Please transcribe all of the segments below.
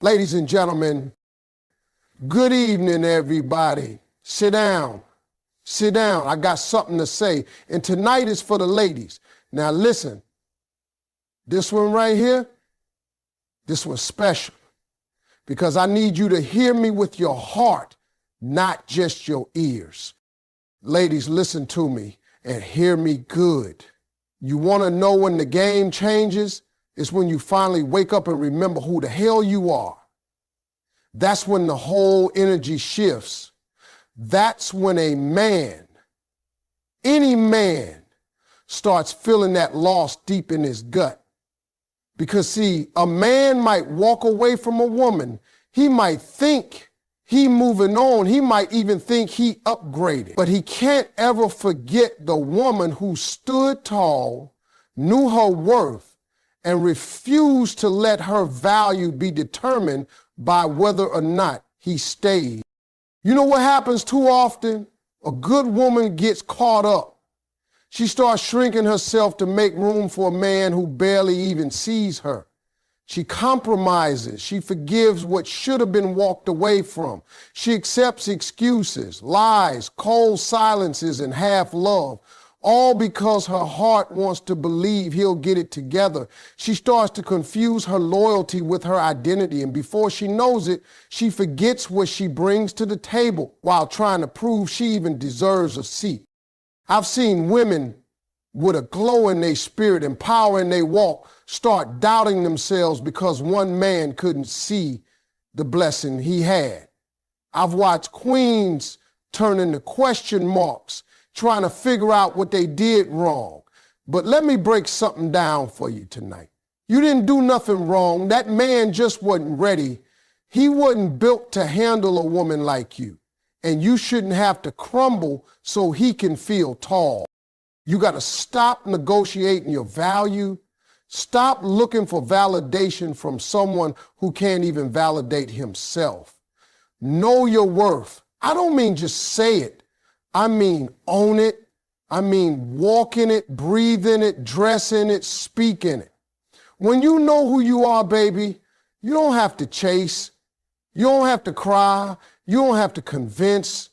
Ladies and gentlemen, good evening, everybody. Sit down. Sit down. I got something to say. And tonight is for the ladies. Now listen, this one right here, this one's special because I need you to hear me with your heart, not just your ears. Ladies, listen to me and hear me good. You want to know when the game changes? It's when you finally wake up and remember who the hell you are. That's when the whole energy shifts. That's when a man, any man, starts feeling that loss deep in his gut. Because see, a man might walk away from a woman. He might think he moving on. He might even think he upgraded. But he can't ever forget the woman who stood tall, knew her worth, and refused to let her value be determined by whether or not he stayed. You know what happens too often? A good woman gets caught up. She starts shrinking herself to make room for a man who barely even sees her. She compromises. She forgives what should have been walked away from. She accepts excuses, lies, cold silences, and half love, all because her heart wants to believe he'll get it together. She starts to confuse her loyalty with her identity, and before she knows it, she forgets what she brings to the table while trying to prove she even deserves a seat. I've seen women with a glow in their spirit and power in their walk start doubting themselves because one man couldn't see the blessing he had. I've watched queens turn into question marks, trying to figure out what they did wrong. But let me break something down for you tonight. You didn't do nothing wrong. That man just wasn't ready. He wasn't built to handle a woman like you. And you shouldn't have to crumble so he can feel tall. You got to stop negotiating your value. Stop looking for validation from someone who can't even validate himself. Know your worth. I don't mean just say it. I mean own it. I mean walk in it, breathe in it, dress in it, speak in it. When you know who you are, baby, you don't have to chase. You don't have to cry. You don't have to convince.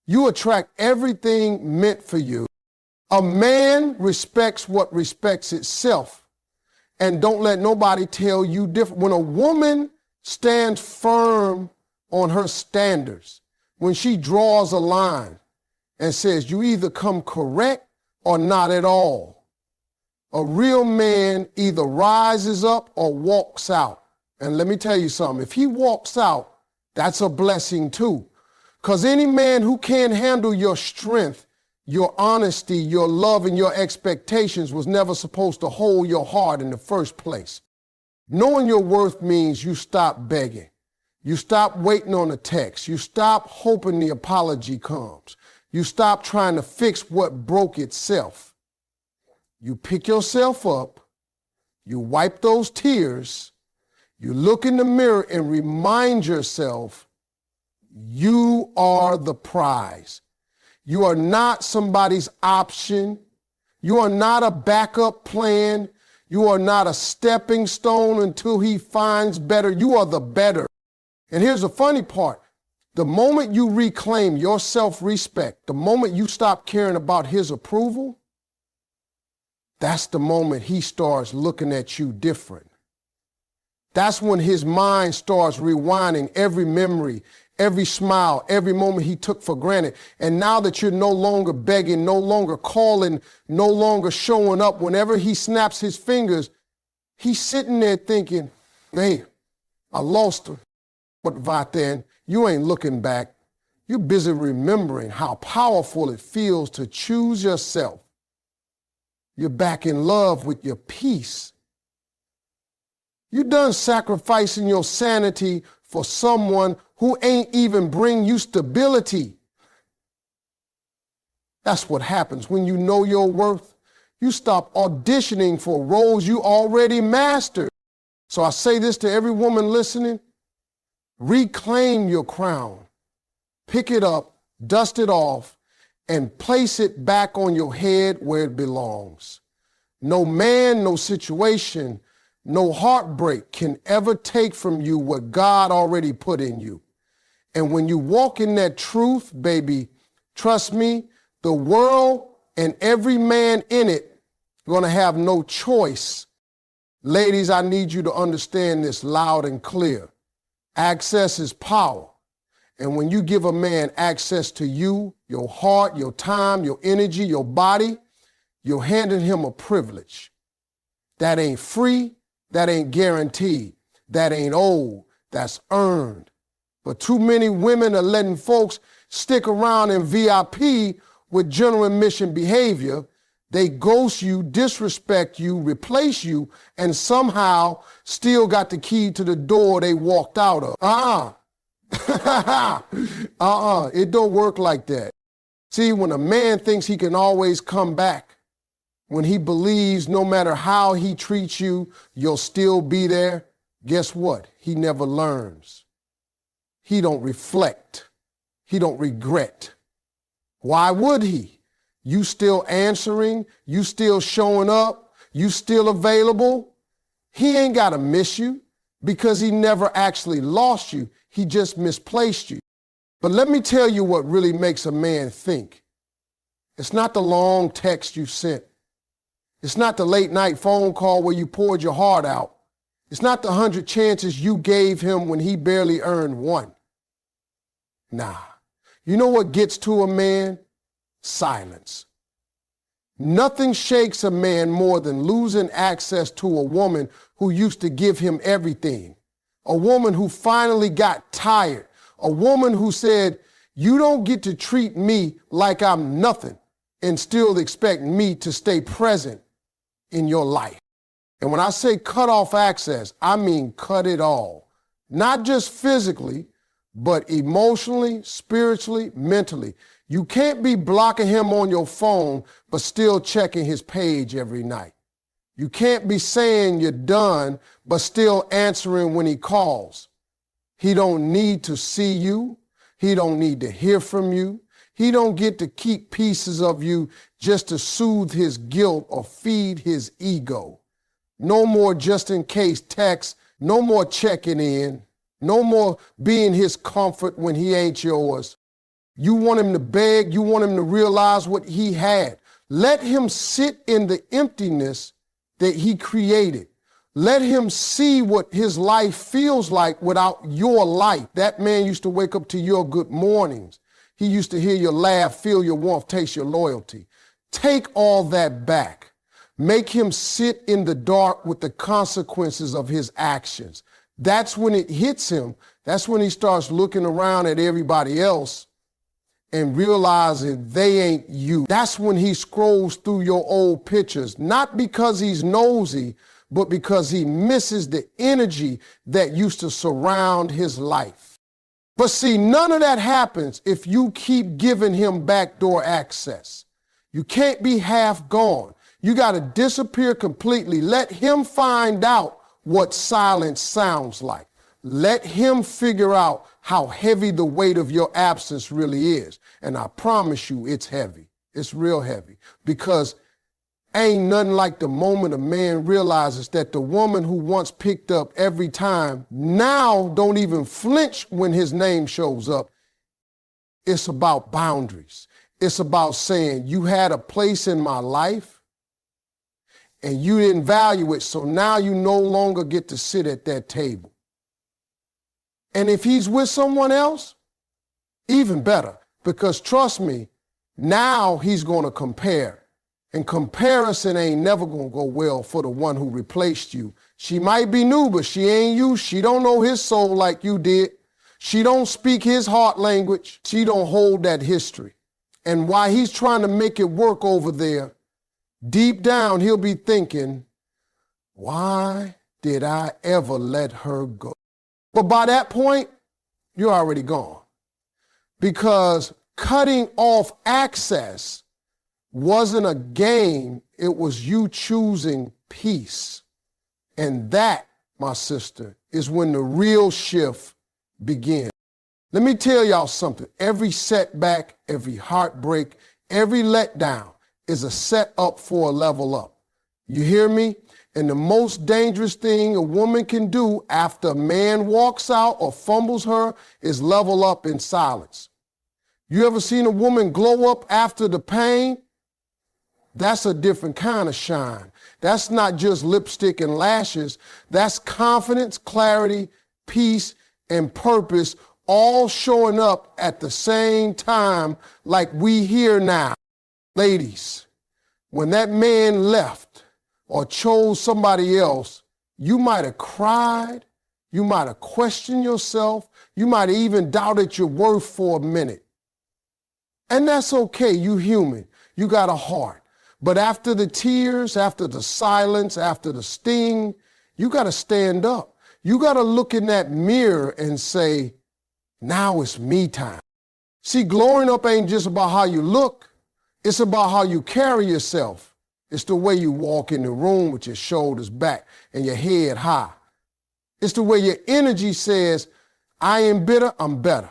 You attract everything meant for you. A man respects what respects itself. And don't let nobody tell you different. When a woman stands firm on her standards, when she draws a line and says you either come correct or not at all, a real man either rises up or walks out. And let me tell you something, if he walks out, that's a blessing too. Because any man who can't handle your strength, your honesty, your love, and your expectations was never supposed to hold your heart in the first place. Knowing your worth means you stop begging. You stop waiting on a text. You stop hoping the apology comes. You stop trying to fix what broke itself. You pick yourself up. You wipe those tears. You look in the mirror and remind yourself, you are the prize. You are not somebody's option. You are not a backup plan. You are not a stepping stone until he finds better. You are the better. And here's the funny part. The moment you reclaim your self-respect, the moment you stop caring about his approval, that's the moment he starts looking at you different. That's when his mind starts rewinding every memory, every smile, every moment he took for granted. And now that you're no longer begging, no longer calling, no longer showing up, whenever he snaps his fingers, he's sitting there thinking, hey, I lost her. But right then, you ain't looking back. You're busy remembering how powerful it feels to choose yourself. You're back in love with your peace. You're done sacrificing your sanity for someone who ain't even bring you stability. That's what happens when you know your worth. You stop auditioning for roles you already mastered. So I say this to every woman listening, reclaim your crown, pick it up, dust it off, and place it back on your head where it belongs. No man, no situation, no heartbreak can ever take from you what God already put in you. And when you walk in that truth, baby, trust me, the world and every man in it going to have no choice. Ladies, I need you to understand this loud and clear. Access is power. And when you give a man access to you, your heart, your time, your energy, your body, you're handing him a privilege. That ain't free, that ain't guaranteed, that ain't owed, that's earned. But too many women are letting folks stick around in VIP with general admission behavior. They ghost you, disrespect you, replace you, and somehow still got the key to the door they walked out of. It don't work like that. See, when a man thinks he can always come back, when he believes no matter how he treats you, you'll still be there, guess what? He never learns. He don't reflect. He don't regret. Why would he? You still answering, you still showing up, you still available. He ain't got to miss you because he never actually lost you. He just misplaced you. But let me tell you what really makes a man think. It's not the long text you sent. It's not the late night phone call where you poured your heart out. It's not the 100 chances you gave him when he barely earned one. Nah. You know what gets to a man? Silence. Nothing shakes a man more than losing access to a woman who used to give him everything. A woman who finally got tired. A woman who said, you don't get to treat me like I'm nothing and still expect me to stay present in your life. And when I say cut off access, I mean cut it all. Not just physically, but emotionally, spiritually, mentally. You can't be blocking him on your phone, but still checking his page every night. You can't be saying you're done, but still answering when he calls. He don't need to see you. He don't need to hear from you. He don't get to keep pieces of you just to soothe his guilt or feed his ego. No more just in case texts, no more checking in, no more being his comfort when he ain't yours. You want him to beg, you want him to realize what he had. Let him sit in the emptiness that he created. Let him see what his life feels like without your light. That man used to wake up to your good mornings. He used to hear your laugh, feel your warmth, taste your loyalty. Take all that back. Make him sit in the dark with the consequences of his actions. That's when it hits him. That's when he starts looking around at everybody else and realizing they ain't you. That's when he scrolls through your old pictures, not because he's nosy, but because he misses the energy that used to surround his life. But see, none of that happens if you keep giving him backdoor access. You can't be half gone. You got to disappear completely. Let him find out what silence sounds like. Let him figure out how heavy the weight of your absence really is. And I promise you it's heavy. It's real heavy. Because ain't nothing like the moment a man realizes that the woman who once picked up every time now don't even flinch when his name shows up. It's about boundaries. It's about saying you had a place in my life and you didn't value it, so now you no longer get to sit at that table. And if he's with someone else, even better, because trust me, now he's going to compare. And comparison ain't never going to go well for the one who replaced you. She might be new, but she ain't you. She don't know his soul like you did. She don't speak his heart language. She don't hold that history. And while he's trying to make it work over there, deep down he'll be thinking, why did I ever let her go? But by that point, you're already gone. Because cutting off access wasn't a game, it was you choosing peace. And that, my sister, is when the real shift begins. Let me tell y'all something. Every setback, every heartbreak, every letdown is a set up for a level up. You hear me? And the most dangerous thing a woman can do after a man walks out or fumbles her is level up in silence. You ever seen a woman glow up after the pain? That's a different kind of shine. That's not just lipstick and lashes. That's confidence, clarity, peace, and purpose all showing up at the same time like we here now. Ladies, when that man left or chose somebody else, you might have cried, you might have questioned yourself, you might have even doubted your worth for a minute. And that's okay, you human, you got a heart. But after the tears, after the silence, after the sting, you got to stand up. You got to look in that mirror and say, now it's me time. See, glowing up ain't just about how you look. It's about how you carry yourself. It's the way you walk in the room with your shoulders back and your head high. It's the way your energy says, I ain't bitter, I'm better.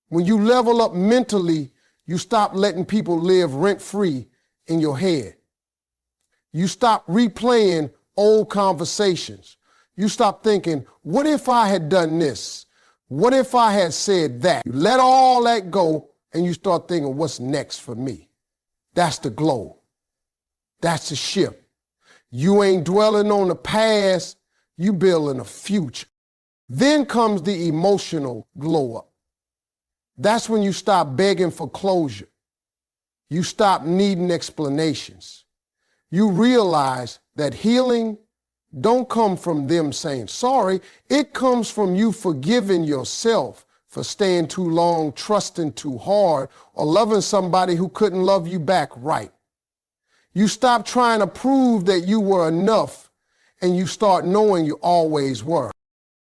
When you level up mentally, you stop letting people live rent-free in your head. You stop replaying old conversations. You stop thinking, what if I had done this? What if I had said that? You let all that go and you start thinking, what's next for me? That's the glow. That's the shift. You ain't dwelling on the past, you building a future. Then comes the emotional glow up. That's when you stop begging for closure. You stop needing explanations. You realize that healing don't come from them saying sorry. It comes from you forgiving yourself for staying too long, trusting too hard, or loving somebody who couldn't love you back right. You stop trying to prove that you were enough, and you start knowing you always were.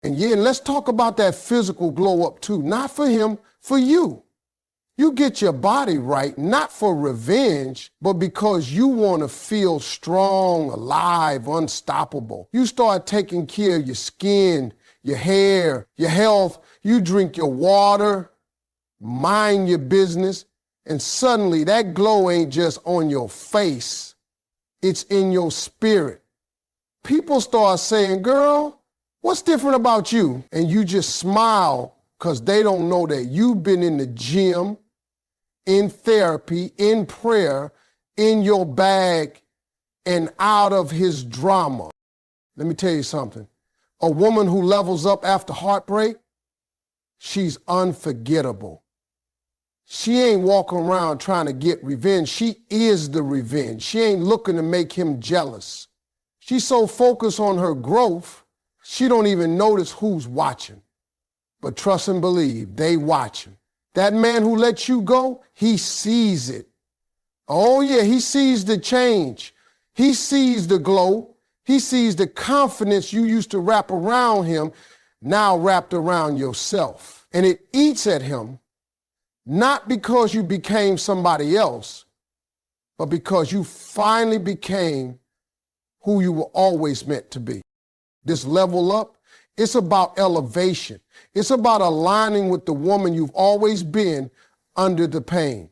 And let's talk about that physical glow up too. Not for him, for you. You get your body right, not for revenge, but because you want to feel strong, alive, unstoppable. You start taking care of your skin, your hair, your health. You drink your water, mind your business, and suddenly that glow ain't just on your face. It's in your spirit. People start saying, girl, what's different about you? And you just smile because they don't know that you've been in the gym, in therapy, in prayer, in your bag, and out of his drama. Let me tell you something. A woman who levels up after heartbreak, she's unforgettable. She ain't walking around trying to get revenge. She is the revenge. She ain't looking to make him jealous. She's so focused on her growth, she don't even notice who's watching. But trust and believe, they watching. That man who let you go, he sees it. Oh yeah, he sees the change. He sees the glow. He sees the confidence you used to wrap around him, now wrapped around yourself. And it eats at him, not because you became somebody else, but because you finally became who you were always meant to be. This level up, it's about elevation. It's about aligning with the woman you've always been under the pain.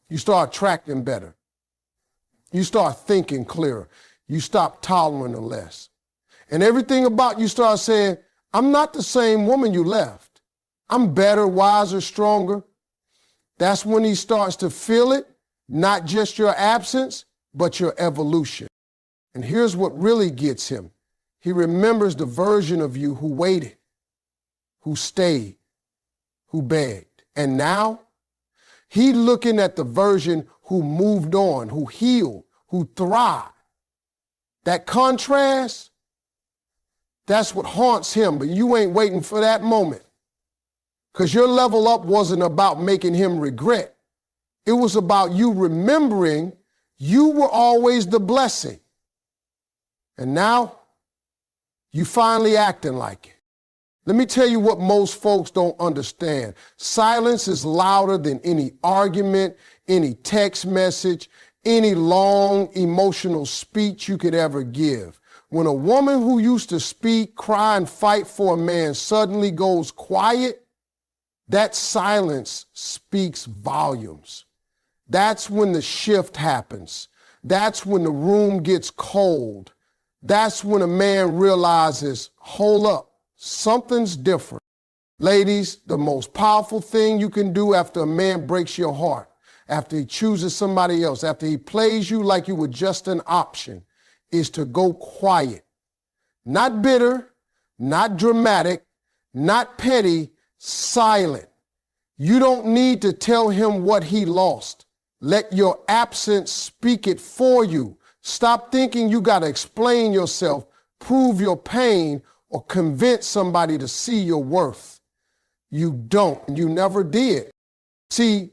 You start attracting better. You start thinking clearer. You stop tolerating less. And everything about you starts saying, I'm not the same woman you left. I'm better, wiser, stronger. That's when he starts to feel it, not just your absence, but your evolution. And here's what really gets him. He remembers the version of you who waited, who stayed, who begged. And now, he looking at the version who moved on, who healed, who thrived. That contrast, that's what haunts him, but you ain't waiting for that moment. Because your level up wasn't about making him regret. It was about you remembering you were always the blessing. And now, you finally acting like it. Let me tell you what most folks don't understand. Silence is louder than any argument, any text message, any long emotional speech you could ever give. When a woman who used to speak, cry, and fight for a man suddenly goes quiet, that silence speaks volumes. That's when the shift happens. That's when the room gets cold. That's when a man realizes, hold up, something's different. Ladies, the most powerful thing you can do after a man breaks your heart, after he chooses somebody else, after he plays you like you were just an option, is to go quiet. Not bitter, not dramatic, not petty, silent. You don't need to tell him what he lost. Let your absence speak it for you. Stop thinking you got to explain yourself, prove your pain, or convince somebody to see your worth. You don't, and you never did. See,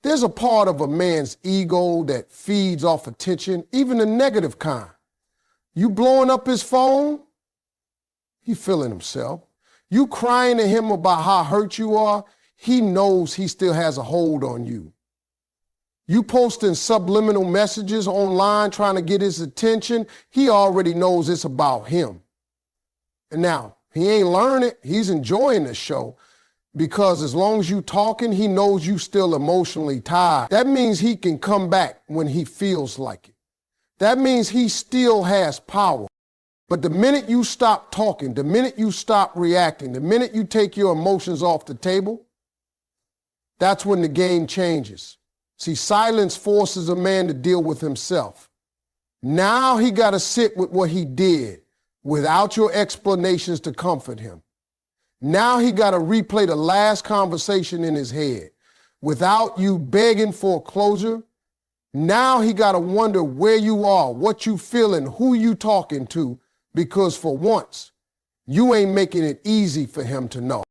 there's a part of a man's ego that feeds off attention, even the negative kind. You blowing up his phone, he feeling himself. You crying to him about how hurt you are, he knows he still has a hold on you. You posting subliminal messages online trying to get his attention, he already knows it's about him. And now, he ain't learning, he's enjoying the show, because as long as you talking, he knows you still emotionally tired. That means he can come back when he feels like it. That means he still has power. But the minute you stop talking, the minute you stop reacting, the minute you take your emotions off the table, that's when the game changes. See, silence forces a man to deal with himself. Now he got to sit with what he did without your explanations to comfort him. Now he got to replay the last conversation in his head without you begging for closure. Now he got to wonder where you are, what you feeling, who you talking to, because for once, you ain't making it easy for him to know.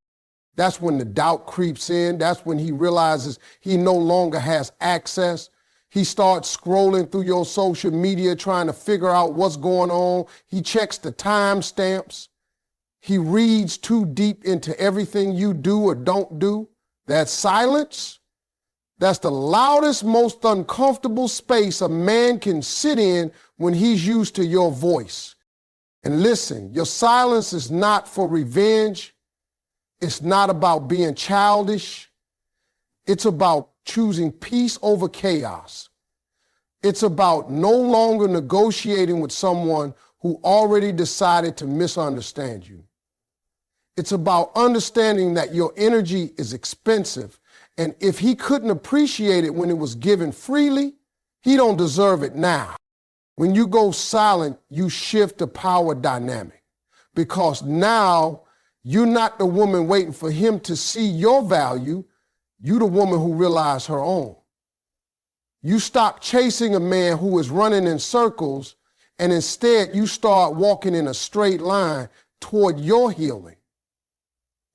That's when the doubt creeps in. That's when he realizes he no longer has access. He starts scrolling through your social media trying to figure out what's going on. He checks the timestamps. He reads too deep into everything you do or don't do. That silence, that's the loudest, most uncomfortable space a man can sit in when he's used to your voice. And listen, your silence is not for revenge. It's not about being childish. It's about choosing peace over chaos. It's about no longer negotiating with someone who already decided to misunderstand you. It's about understanding that your energy is expensive, and if he couldn't appreciate it when it was given freely, he don't deserve it now. When you go silent, you shift the power dynamic, because now you're not the woman waiting for him to see your value. You're the woman who realized her own. You stop chasing a man who is running in circles, and instead you start walking in a straight line toward your healing.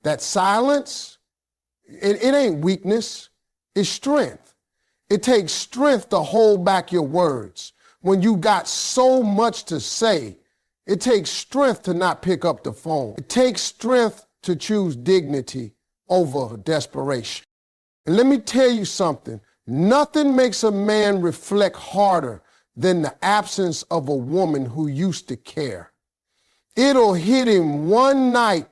That silence, it ain't weakness, it's strength. It takes strength to hold back your words. When you got so much to say, it takes strength to not pick up the phone. It takes strength to choose dignity over desperation. And let me tell you something, nothing makes a man reflect harder than the absence of a woman who used to care. It'll hit him one night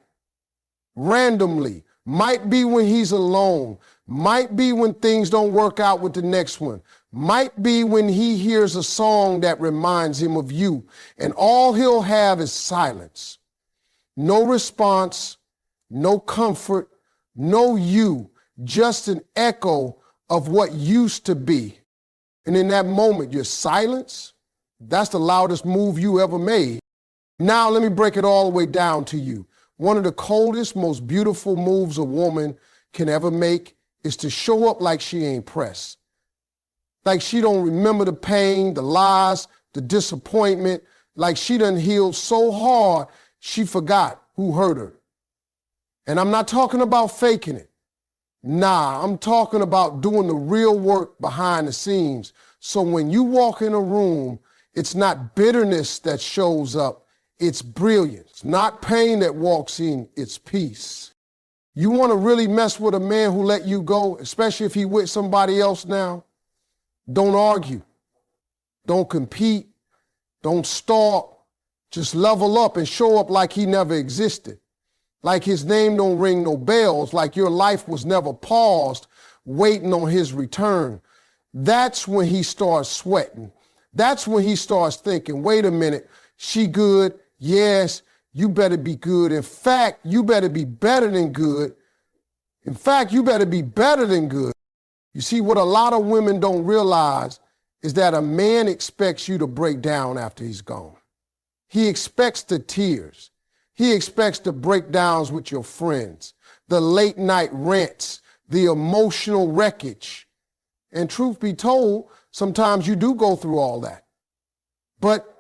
randomly, might be when he's alone, might be when things don't work out with the next one, might be when he hears a song that reminds him of you, and all he'll have is silence. No response, no comfort, no you, just an echo of what used to be. And in that moment, your silence, that's the loudest move you ever made. Now let me break it all the way down to you. One of the coldest, most beautiful moves a woman can ever make is to show up like she ain't pressed. Like she don't remember the pain, the lies, the disappointment, like she done healed so hard she forgot who hurt her. And I'm not talking about faking it. Nah, I'm talking about doing the real work behind the scenes. So when you walk in a room, it's not bitterness that shows up, it's brilliance. Not pain that walks in, it's peace. You want to really mess with a man who let you go, especially if he with somebody else now? Don't argue. Don't compete. Don't stalk. Just level up and show up like he never existed. Like his name don't ring no bells, like your life was never paused, waiting on his return. That's when he starts sweating. That's when he starts thinking, wait a minute, She good? Yes, you better be good. In fact, you better be better than good. In fact, you better be better than good. You see, what a lot of women don't realize is that a man expects you to break down after he's gone. He expects the tears. He expects the breakdowns with your friends, the late night rants, the emotional wreckage. And truth be told, sometimes you do go through all that. But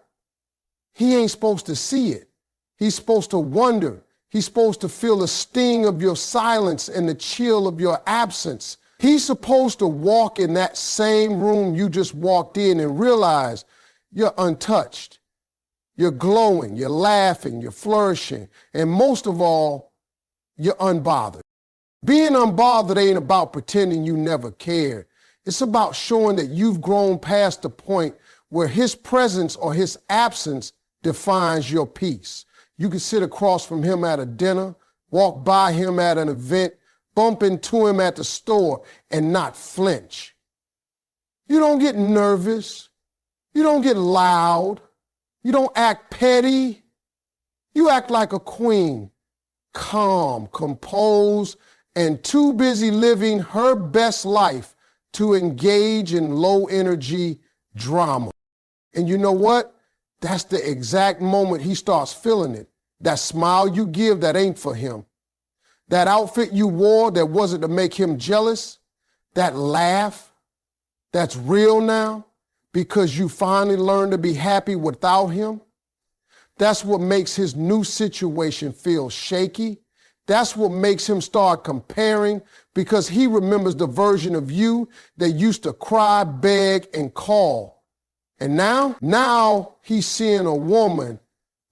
he ain't supposed to see it. He's supposed to wonder. He's supposed to feel the sting of your silence and the chill of your absence. He's supposed to walk in that same room you just walked in and realize you're untouched. You're glowing, you're laughing, you're flourishing, and most of all, you're unbothered. Being unbothered ain't about pretending you never cared. It's about showing that you've grown past the point where his presence or his absence defines your peace. You can sit across from him at a dinner, walk by him at an event, bump into him at the store, and not flinch. You don't get nervous. You don't get loud. You don't act petty. You act like a queen, calm, composed, and too busy living her best life to engage in low-energy drama. And you know what? That's the exact moment he starts feeling it. That smile you give that ain't for him. That outfit you wore that wasn't to make him jealous. That laugh that's real now because you finally learned to be happy without him. That's what makes his new situation feel shaky. That's what makes him start comparing because he remembers the version of you that used to cry, beg, and call. And now he's seeing a woman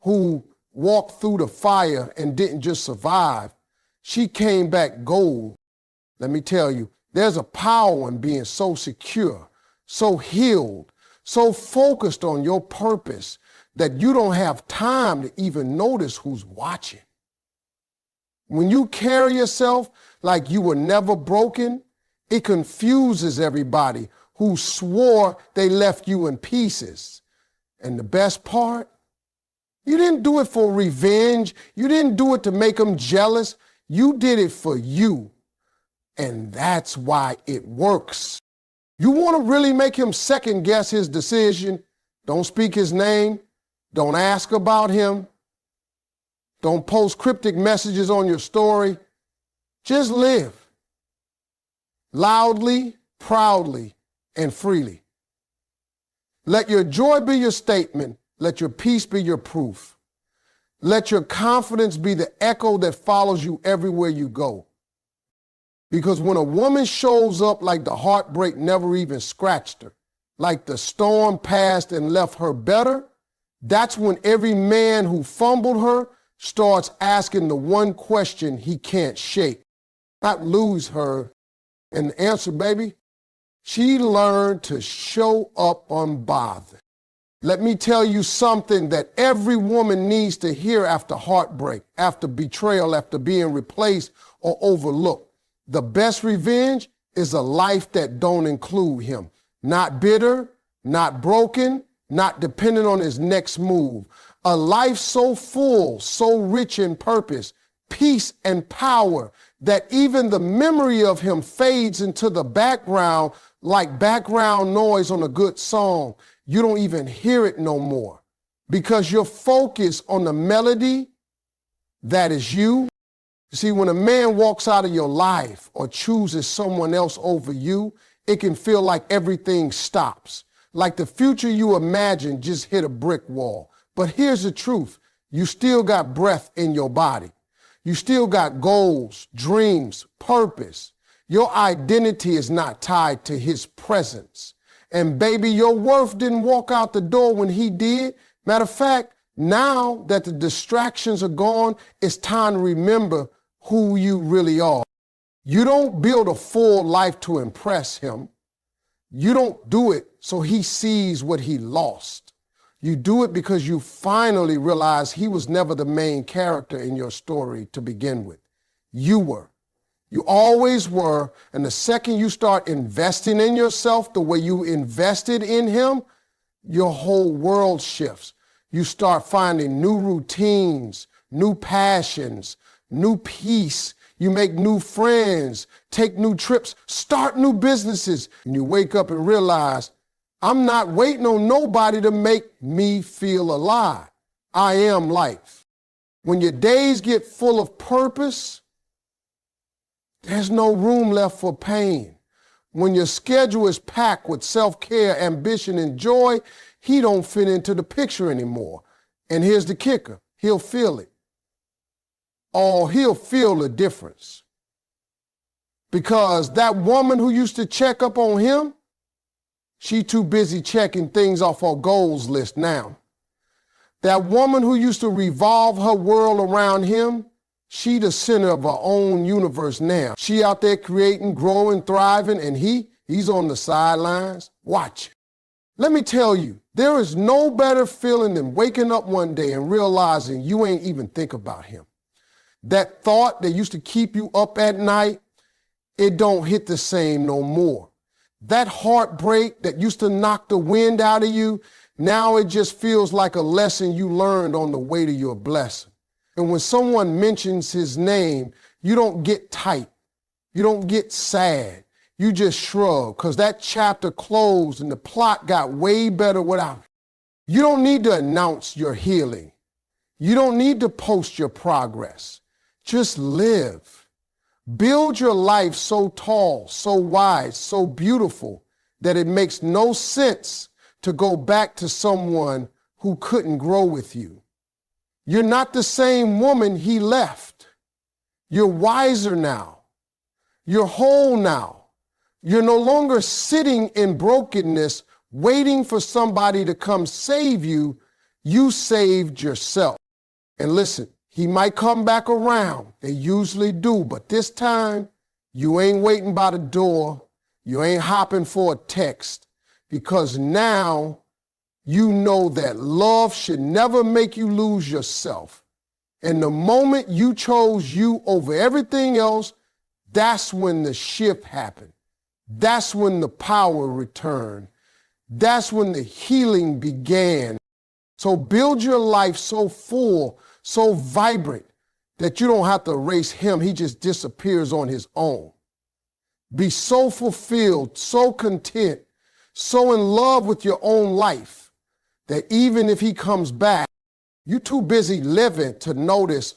who walked through the fire and didn't just survive. She came back gold. Let me tell you, there's a power in being so secure, so healed, so focused on your purpose that you don't have time to even notice who's watching. When you carry yourself like you were never broken, it confuses everybody who swore they left you in pieces. And the best part, you didn't do it for revenge. You didn't do it to make them jealous. You did it for you. And that's why it works. You want to really make him second guess his decision? Don't speak his name. Don't ask about him. Don't post cryptic messages on your story. Just live loudly, proudly, and freely. Let your joy be your statement. Let your peace be your proof. Let your confidence be the echo that follows you everywhere you go. Because when a woman shows up like the heartbreak never even scratched her, like the storm passed and left her better, that's when every man who fumbled her starts asking the one question he can't shake, not lose her. And the answer, baby, she learned to show up unbothered. Let me tell you something that every woman needs to hear after heartbreak, after betrayal, after being replaced or overlooked. The best revenge is a life that don't include him. Not bitter, not broken, not dependent on his next move. A life so full, so rich in purpose, peace, and power that even the memory of him fades into the background like background noise on a good song. You don't even hear it no more because you're focused on the melody that is you. You see, when a man walks out of your life or chooses someone else over you, it can feel like everything stops, like the future you imagined just hit a brick wall. But here's the truth. You still got breath in your body. You still got goals, dreams, purpose. Your identity is not tied to his presence. And baby, your worth didn't walk out the door when he did. Matter of fact, now that the distractions are gone, it's time to remember who you really are. You don't build a full life to impress him. You don't do it so he sees what he lost. You do it because you finally realize he was never the main character in your story to begin with. You were. You always were, and the second you start investing in yourself the way you invested in him, your whole world shifts. You start finding new routines, new passions, new peace. You make new friends, take new trips, start new businesses. And you wake up and realize, I'm not waiting on nobody to make me feel alive. I am life. When your days get full of purpose, there's no room left for pain. When your schedule is packed with self-care, ambition, and joy, he don't fit into the picture anymore. And here's the kicker, he'll feel it. Oh, he'll feel the difference. Because that woman who used to check up on him, she too busy checking things off her goals list now. That woman who used to revolve her world around him, she the center of her own universe now. She out there creating, growing, thriving, and he's on the sidelines watching. Let me tell you, there is no better feeling than waking up one day and realizing you ain't even think about him. That thought that used to keep you up at night, it don't hit the same no more. That heartbreak that used to knock the wind out of you, now it just feels like a lesson you learned on the way to your blessing. And when someone mentions his name, you don't get tight. You don't get sad. You just shrug because that chapter closed and the plot got way better without it. You don't need to announce your healing. You don't need to post your progress. Just live. Build your life so tall, so wide, so beautiful that it makes no sense to go back to someone who couldn't grow with you. You're not the same woman he left. You're wiser now. You're whole now. You're no longer sitting in brokenness, waiting for somebody to come save you. You saved yourself. And listen, he might come back around. They usually do, but this time you ain't waiting by the door. You ain't hopping for a text because now you know that love should never make you lose yourself. And the moment you chose you over everything else, that's when the shift happened. That's when the power returned. That's when the healing began. So build your life so full, so vibrant, that you don't have to erase him. He just disappears on his own. Be so fulfilled, so content, so in love with your own life that even if he comes back, you're too busy living to notice